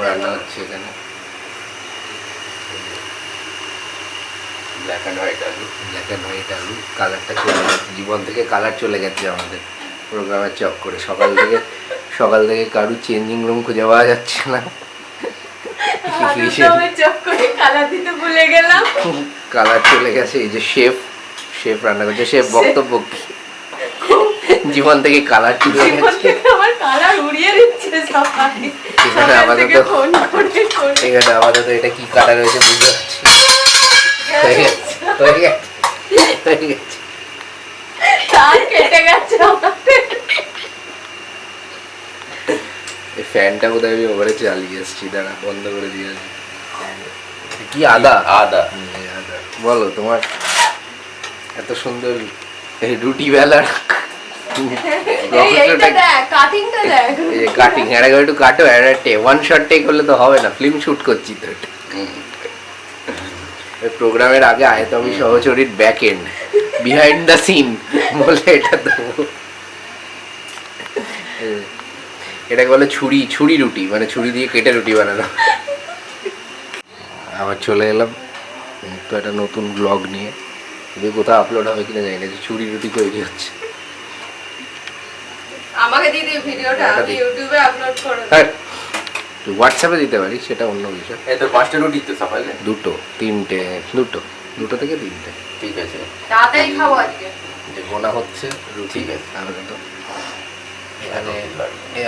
রান্না হচ্ছে এখানে ব্ল্যাক অ্যান্ড হোয়াইট আলু। কালারটা চলে গেছে, জীবন থেকে কালার চলে গেছে আমাদের প্রোগ্রামের চক করে। সকাল থেকে কারুর চেঞ্জিং রুম খুঁজে পাওয়া যাচ্ছে না। কালার চলে গেছে। এই যে শেফ রান্না করছে, শেফ বক্তব্য কি? জীবন থেকে কালার চলে গেছে। এখানে আপাতত এটা কি কালার হয়েছে বুঝতে পারছি। ফ্যানটা বোধহয় আমি ওভারে চালিয়ে এসেছি, দাঁড়া বন্ধ করে দিয়ে। কি আদা বলো, তোমার এত সুন্দর এই রুটি বেলার কাটিং একটু কাটো, ওয়ান শট টেক হলে তো হবে না, ফিল্ম শুট করছি তো। প্রোগ্রামের আগে আয়তমি সহচরীর back end behind the scene বলে এটা দেবো। এটাকে বলে ছুরি রুটি, মানে ছুরি দিয়ে কেটে রুটি বানানো। আবার চলে এলাম তো একটা নতুন ব্লগ নিয়ে, কোথাও আপলোড হবে কিনা জানি না, যে ছুরি রুটি তৈরি হচ্ছে। আমাকে দিয়ে দিও ভিডিওটা, আমি ইউটিউবে আপলোড করব। হ্যাঁ, হোয়াটসঅ্যাপে দিতে পারি, সেটা অন্য বিষয়। এই তো 5টা রুটি তো সকালে, 2 3টে 2 থেকে 3টে। ঠিক আছে, তাড়াতাড়ি খাবো আজকে। যে গোনা হচ্ছে রুটি। ঠিক আছে, এখানে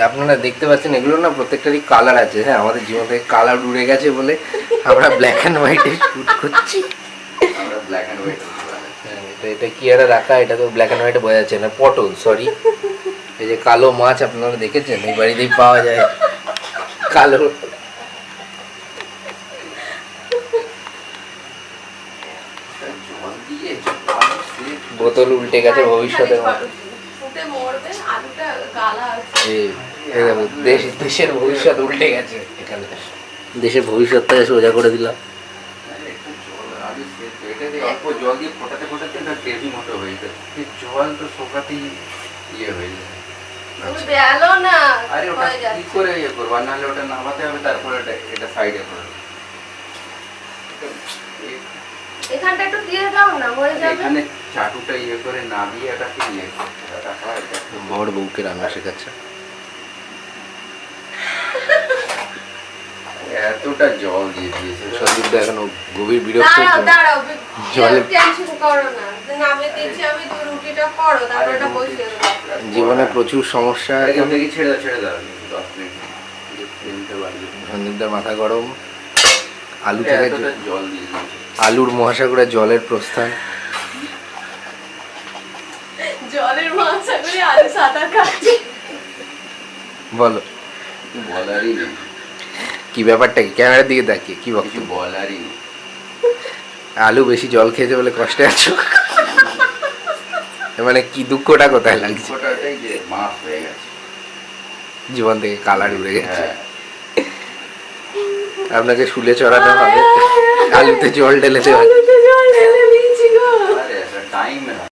আপনারা দেখতে পাচ্ছেন এগুলো না প্রত্যেকটারই কালার আছে। হ্যাঁ, আমাদের জীবন থেকে কালার উড়ে গেছে বলে আমরা ব্ল্যাক অ্যান্ড হোয়াইটে শুট করছি। আমরা ব্ল্যাক অ্যান্ড হোয়াইট। এটা কি একটা রাখা, এটা তো ব্ল্যাক অ্যান্ড হোয়াইটে বোঝা যাচ্ছে না, পটল সরি। এই যে কালো মাছ আপনারা দেখেছেন, এই বাড়িতেই পাওয়া যায় কালো। বোতল উল্টে গেছে ভবিষ্যতের মতো। দেশের ভবিষ্যৎ উল্টে গেছে এখানে, দেশের ভবিষ্যৎটা সোজা করে দিলাম। অল্প জল দিয়ে ফোটাতে না গ্রেভি মতো হয়ে যায়, জল তো শোকাতেই ইয়ে হয়ে যায়। আরে ওটা কি করে ইয়ে করবো, আর নাহলে ওটা নামাতে হবে, তারপরে এটা সাইডে করবো। এখানটা একটু দিয়ে দাও না, হয়ে যাবে। এখানে চাটুটা ইয়ে করে নামিয়ে এটাকে ইয়ে রাখা হয়। বড় বউকে রান্না শেখাচ্ছে। এতটা জল দিয়ে দিয়েছে সন্দীপ দা এখন গভীর বিরক্ত। জীবনে প্রচুর সমস্যা। ছেড়ে দাও 10 মিনিট। সন্দীপ দার মাথা গরম। আলু থেকে জল দিয়ে দিয়েছে, আলুর মহাসাগরে জলের প্রস্থান। জলের মহাসাগরে আলু সাঁতার কাটছে। বলো, বলারই নেই কি ব্যাপারটা, কি ক্যামেরার দিকে তাকিয়ে কি বলছো? বলারই নেই। আলু বেশি জল খেয়েছে বলে কষ্টে আছো? মানে কি দুঃখটা কোথায় লাগছে? ওটাই যে মাফ হয়ে গেছে, জীবন থেকে কালার উড়ে গেছে। আপনাকে শুলে চড়াতে হবে, আলুতে জল ঢেলে দেওয়া। টাইম